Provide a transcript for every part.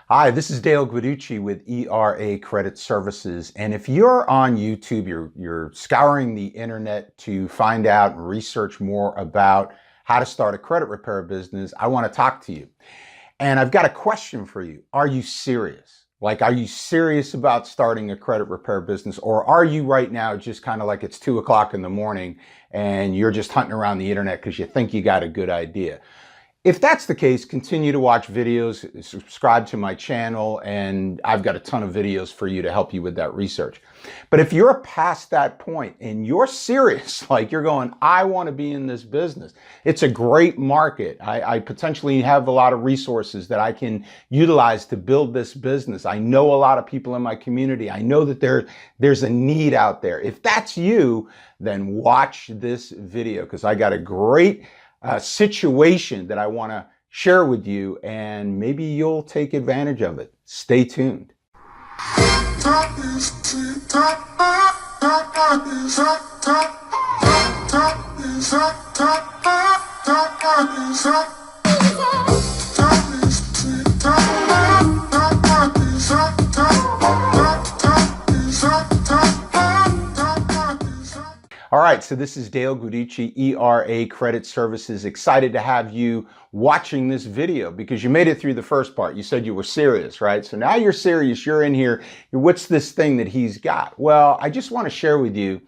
Hi, this is Dale Guiducci with ERA Credit Services. And if you're on YouTube, you're scouring the internet to find out and research more about how to start a credit repair business, I want to talk to you. And I've got a question for you. Are you serious? Are you serious about starting a credit repair business? Or are you right now just kind of like it's 2 o'clock in the morning and you're just hunting around the internet because you think you got a good idea? If that's the case, continue to watch videos, subscribe to my channel, and I've got a ton of videos for you to help you with that research. But if you're past that point and you're serious, like you're going, I want to be in this business, it's a great market. I potentially have a lot of resources that I can utilize to build this business. I know a lot of people in my community. I know that there's a need out there. If that's you, then watch this video because I got a great situation that I want to share with you, and maybe you'll take advantage of it. Stay tuned. All right, so this is Dale Guiducci, ERA Credit Services. Excited to have you watching this video because you made it through the first part. You said you were serious, right? So now you're serious, you're in here. What's this thing that he's got? Well, I just want to share with you,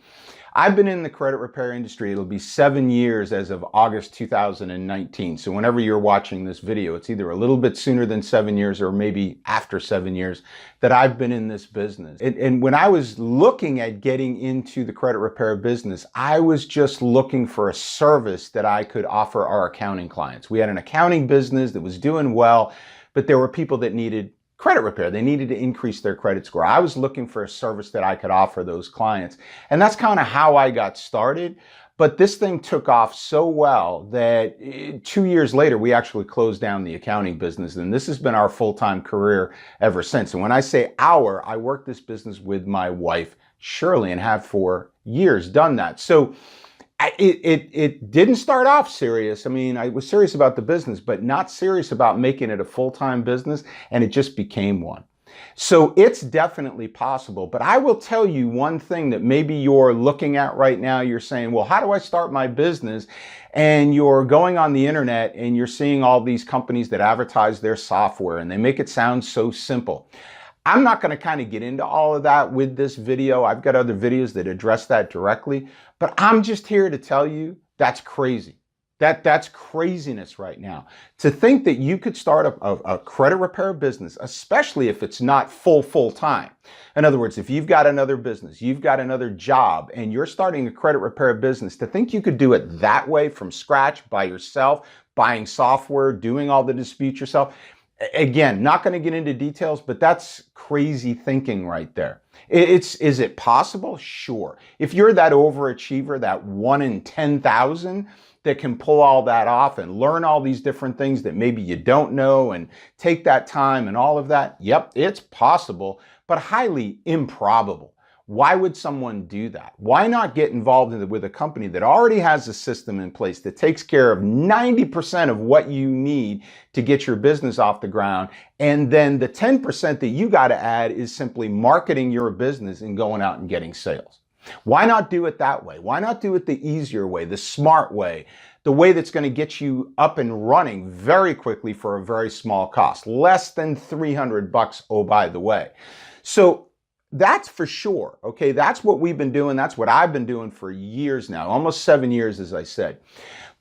I've been in the credit repair industry. It'll be 7 years as of August 2019. So whenever you're watching this video, it's either a little bit sooner than 7 years or maybe after 7 years that I've been in this business. And when I was looking at getting into the credit repair business, I was just looking for a service that I could offer our accounting clients. We had an accounting business that was doing well, but there were people that needed credit repair. They needed to increase their credit score. I was looking for a service that I could offer those clients. And that's kind of how I got started. But this thing took off so well that 2 years later, we actually closed down the accounting business. And this has been our full-time career ever since. And when I say our, I worked this business with my wife, Shirley, and have for years done that. So it didn't start off serious. I mean, I was serious about the business, but not serious about making it a full-time business, and it just became one. So it's definitely possible, but I will tell you one thing that maybe you're looking at right now. You're saying, well, how do I start my business? And you're going on the internet and you're seeing all these companies that advertise their software and they make it sound so simple. I'm not going to kind of get into all of that with this video. I've got other videos that address that directly, but I'm just here to tell you that's crazy. That's craziness right now. To think that you could start a credit repair business, especially if it's not full time. In other words, if you've got another business, you've got another job, and you're starting a credit repair business, to think you could do it that way from scratch by yourself, buying software, doing all the disputes yourself. Again, not going to get into details, but that's crazy thinking right there. Is it possible? Sure. If you're that overachiever, that 1 in 10,000 that can pull all that off and learn all these different things that maybe you don't know and take that time and all of that, yep, it's possible, but highly improbable. Why would someone do that? Why not get involved with a company that already has a system in place that takes care of 90% of what you need to get your business off the ground? And then the 10% that you got to add is simply marketing your business and going out and getting sales. Why not do it that way? Why not do it the easier way, the smart way, the way that's going to get you up and running very quickly for a very small cost, less than $300, oh, by the way. So that's for sure. Okay, that's what we've been doing. That's what I've been doing for years now, almost 7 years, as I said.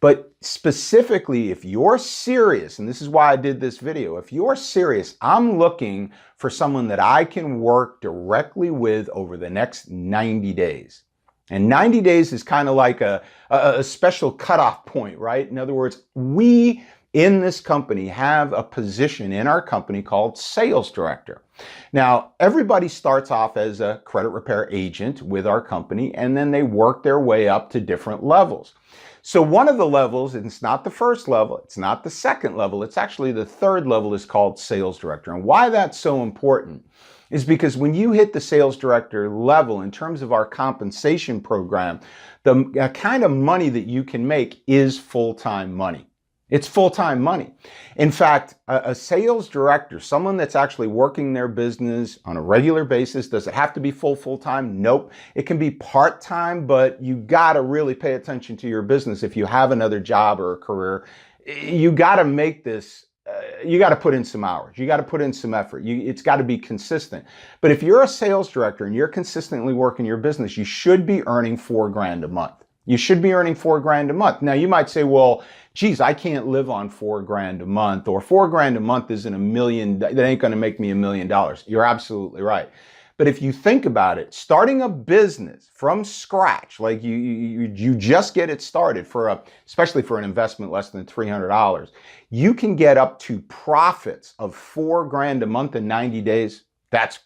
But specifically, if you're serious, and this is why I did this video, if you're serious, I'm looking for someone that I can work directly with over the next 90 days. And 90 days is kind of like a special cutoff point, right? In other words, we in this company have a position in our company called sales director. Now, everybody starts off as a credit repair agent with our company, and then they work their way up to different levels. So one of the levels, and it's not the first level, it's not the second level, it's actually the third level, is called sales director. And why that's so important is because when you hit the sales director level, in terms of our compensation program, the kind of money that you can make is full-time money. It's full-time money. In fact, a sales director, someone that's actually working their business on a regular basis, does it have to be full-time? Nope. It can be part-time, but you got to really pay attention to your business. If you have another job or a career, you got to make this, you got to put in some hours. You got to put in some effort. It's got to be consistent. But if you're a sales director and you're consistently working your business, you should be earning $4,000 a month. You should be earning $4,000 a month. Now you might say, well, geez, I can't live on $4,000 a month, or $4,000 a month isn't $1 million. That ain't going to make me $1 million. You're absolutely right. But if you think about it, starting a business from scratch, like you just get it started especially for an investment less than $300, you can get up to profits of $4,000 a month in 90 days. That's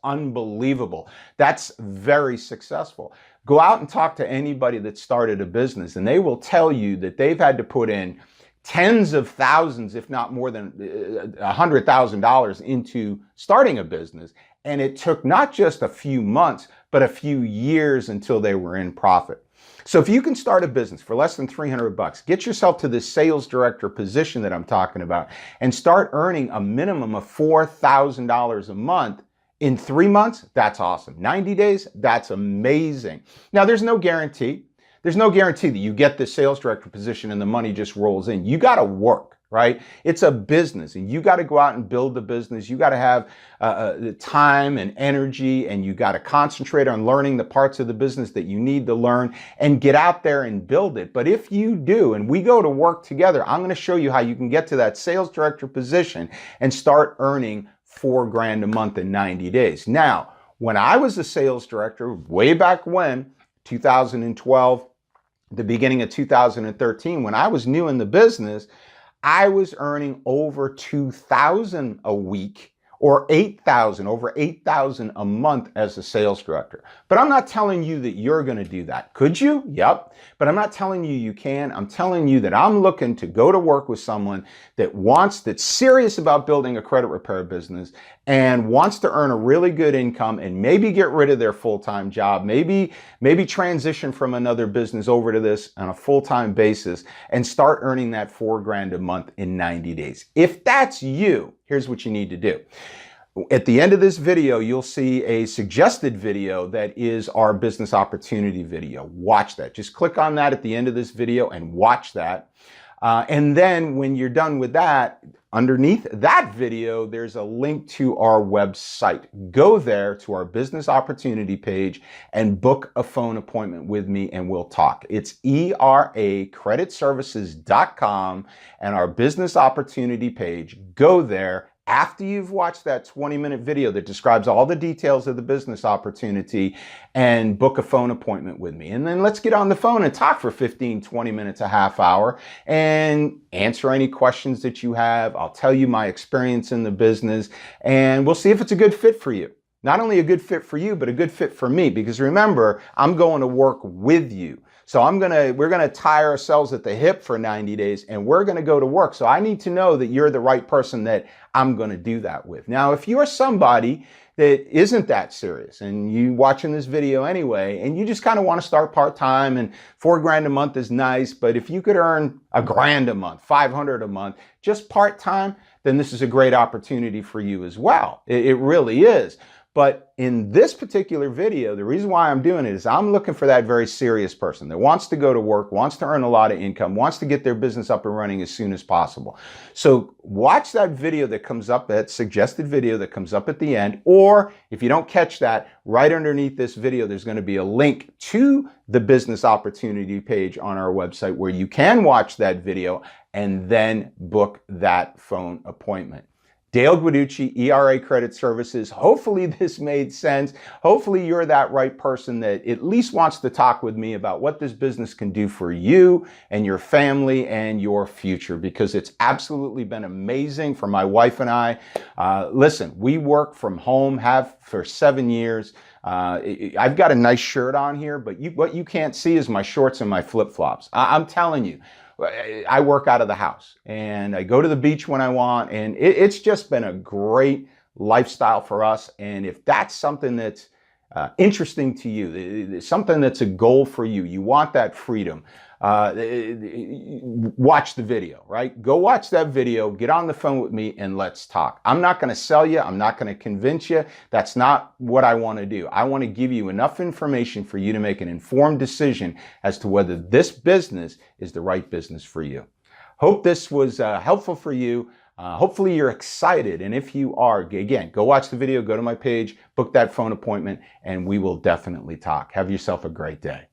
unbelievable. That's very successful. Go out and talk to anybody that started a business, and they will tell you that they've had to put in tens of thousands, if not more than $100,000 into starting a business. And it took not just a few months, but a few years until they were in profit. So if you can start a business for less than $300, get yourself to this sales director position that I'm talking about and start earning a minimum of $4,000 a month in 3 months, that's awesome. 90 days, that's amazing. Now, there's no guarantee. There's no guarantee that you get this sales director position and the money just rolls in. You got to work, right? It's a business, and you got to go out and build the business. You got to have the time and energy, and you got to concentrate on learning the parts of the business that you need to learn and get out there and build it. But if you do, and we go to work together, I'm going to show you how you can get to that sales director position and start earning $4,000 a month in 90 days. Now, when I was a sales director way back when, 2012, the beginning of 2013, when I was new in the business, I was earning over $2,000 a week, or over $8,000 a month as a sales director. But I'm not telling you that you're going to do that. Could you? Yep. But I'm not telling you you can. I'm telling you that I'm looking to go to work with someone that's serious about building a credit repair business and wants to earn a really good income and maybe get rid of their full-time job, maybe transition from another business over to this on a full-time basis and start earning that $4,000 a month in 90 days. If that's you, here's what you need to do. At the end of this video, you'll see a suggested video that is our business opportunity video. Watch that. Just click on that at the end of this video and watch that. And then when you're done with that, underneath that video, there's a link to our website. Go there to our business opportunity page and book a phone appointment with me and we'll talk. It's eracreditservices.com and our business opportunity page. Go there. After you've watched that 20-minute video that describes all the details of the business opportunity, and book a phone appointment with me. And then let's get on the phone and talk for 15, 20 minutes, a half hour, and answer any questions that you have. I'll tell you my experience in the business, and we'll see if it's a good fit for you. Not only a good fit for you, but a good fit for me, because remember, I'm going to work with you. So we're gonna tie ourselves at the hip for 90 days and we're gonna go to work. So I need to know that you're the right person that I'm gonna do that with. Now, if you're somebody that isn't that serious and you watching this video anyway, and you just kind of want to start part-time, and $4,000 a month is nice, but if you could earn $1,000 a month, $500 a month, just part-time, then this is a great opportunity for you as well. It really is. But in this particular video, the reason why I'm doing it is I'm looking for that very serious person that wants to go to work, wants to earn a lot of income, wants to get their business up and running as soon as possible. So watch that video that comes up, that suggested video that comes up at the end, or if you don't catch that, right underneath this video, there's going to be a link to the business opportunity page on our website where you can watch that video and then book that phone appointment. Dale Guiducci, ERA Credit Services. Hopefully this made sense. Hopefully you're that right person that at least wants to talk with me about what this business can do for you and your family and your future, because it's absolutely been amazing for my wife and I. Listen, we work from home, have for 7 years. I've got a nice shirt on here, but what you can't see is my shorts and my flip-flops. I'm telling you. I work out of the house and I go to the beach when I want, and it's just been a great lifestyle for us. And if that's something that's interesting to you, something that's a goal for you, you want that freedom, watch the video, right? Go watch that video, get on the phone with me, and let's talk. I'm not going to sell you. I'm not going to convince you. That's not what I want to do. I want to give you enough information for you to make an informed decision as to whether this business is the right business for you. Hope this was helpful for you. Hopefully you're excited. And if you are, again, go watch the video, go to my page, book that phone appointment, and we will definitely talk. Have yourself a great day.